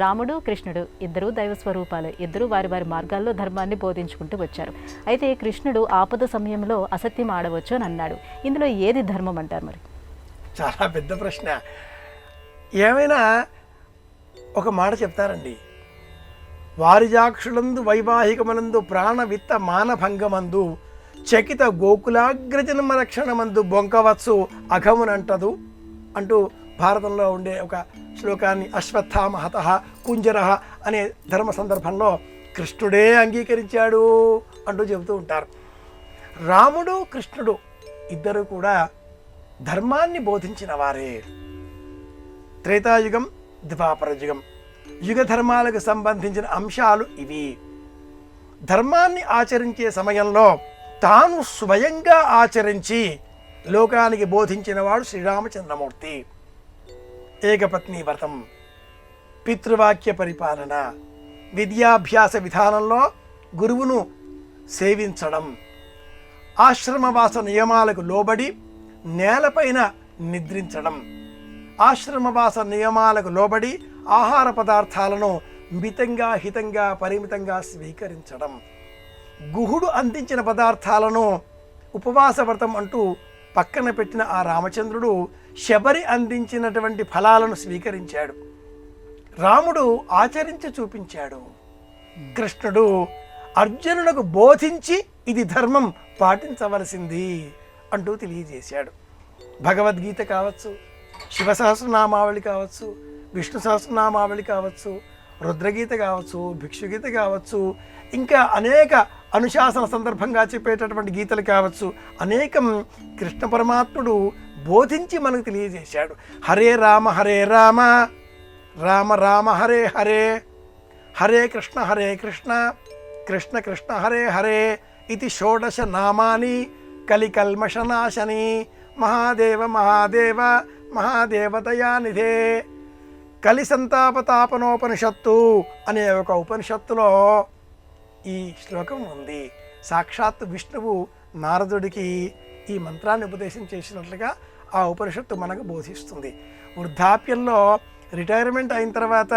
రాముడు కృష్ణుడు ఇద్దరూ దైవ స్వరూపాలు. ఇద్దరూ వారి వారి మార్గాల్లో ధర్మాన్ని బోధించుకుంటూ వచ్చారు. అయితే కృష్ణుడు ఆపద సమయంలో అసత్యం ఆడవచ్చు అని అన్నాడు. ఇందులో ఏది ధర్మం అంటారు? మరి చాలా పెద్ద ప్రశ్న. ఏమైనా ఒక మాట చెప్తారండి, వారిజాక్షులందు వైవాహికమనందు ప్రాణ విత్త మానభంగమందు చకిత గోకులాగ్రజన్మ రక్షణమందు బొంకవచ్చు అఘమునంటదు అంటూ భారతంలో ఉండే ఒక శ్లోకాన్ని అశ్వత్థామహత కుంజర అనే ధర్మ సందర్భంలో కృష్ణుడే అంగీకరించాడు అంటూ చెబుతూ ఉంటారు. రాముడు కృష్ణుడు ఇద్దరు కూడా ధర్మాన్ని బోధించిన వారే. త్రేతాయుగం ద్వాపరయుగం యుగ ధర్మాలకు సంబంధించిన అంశాలు ఇవి. ధర్మాన్ని ఆచరించే సమయంలో తాను స్వయంగా ఆచరించి లోకానికి బోధించిన వాడు శ్రీరామచంద్రమూర్తి. ఏకపత్ని వ్రతం, పితృవాక్య పరిపాలన, విద్యాభ్యాస విధానంలో గురువును సేవించడం, ఆశ్రమవాస నియమాలకు లోబడి నేలపైన నిద్రించడం, ఆశ్రమవాస నియమాలకు లోబడి ఆహార పదార్థాలను మితంగా హితంగా పరిమితంగా స్వీకరించడం, గుహుడు అందించిన పదార్థాలను ఉపవాస వ్రతం అంటూ పక్కన పెట్టిన ఆ రామచంద్రుడు శబరి అందించినటువంటి ఫలాలను స్వీకరించాడు. రాముడు ఆచరించి చూపించాడు. కృష్ణుడు అర్జునులకు బోధించి ఇది ధర్మం పాటించవలసింది అంటూ తెలియజేశాడు. భగవద్గీత కావచ్చు, శివ సహస్రనామావళి కావచ్చు, విష్ణు సహస్రనామావళి కావచ్చు, రుద్రగీత కావచ్చు, భిక్షుగీత కావచ్చు, ఇంకా అనేక అనుశాసన సందర్భంగా చెప్పేటటువంటి గీతలు కావచ్చు, అనేకం కృష్ణ పరమాత్ముడు బోధించి మనకు తెలియజేశాడు. హరే రామ రామ రామ హరే హరే, హరే కృష్ణ కృష్ణ కృష్ణ హరే హరే ఇది షోడశ నామాని కలికల్మషనాశని మహాదేవ మహాదేవ మహాదేవతయానిధే. కలి సంతాపతాపనోపనిషత్తు అనే ఒక ఉపనిషత్తులో ఈ శ్లోకం ఉంది. సాక్షాత్ విష్ణువు నారదుడికి ఈ మంత్రాన్ని ఉపదేశం చేసినట్లుగా ఆ ఉపనిషత్తు మనకు బోధిస్తుంది. వృద్ధాప్యంలో రిటైర్మెంట్ అయిన తర్వాత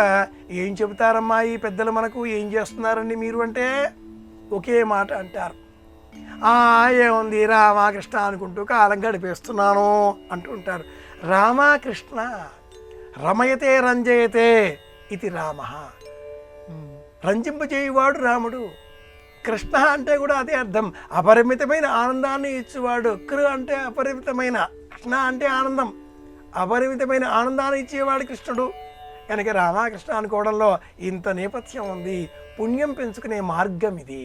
ఏం చెబుతారమ్మా ఈ పెద్దలు మనకు, ఏం చేస్తున్నారండి మీరు అంటే ఒకే మాట అంటారు, ఏముంది రామకృష్ణ అనుకుంటూ కాలం గడిపేస్తున్నాను అంటూ ఉంటారు. రామకృష్ణ రమయతే రంజయతే ఇది రామ, రంజింపజేయువాడు రాముడు. కృష్ణ అంటే కూడా అదే అర్థం, అపరిమితమైన ఆనందాన్ని ఇచ్చేవాడు. అంటే అపరిమితమైన, కృష్ణ అంటే ఆనందం, అపరిమితమైన ఆనందాన్ని ఇచ్చేవాడు కృష్ణుడు. కనుక రామకృష్ణ అనుకోవడంలో ఇంత నేపథ్యం ఉంది. పుణ్యం పెంచుకునే మార్గం ఇది.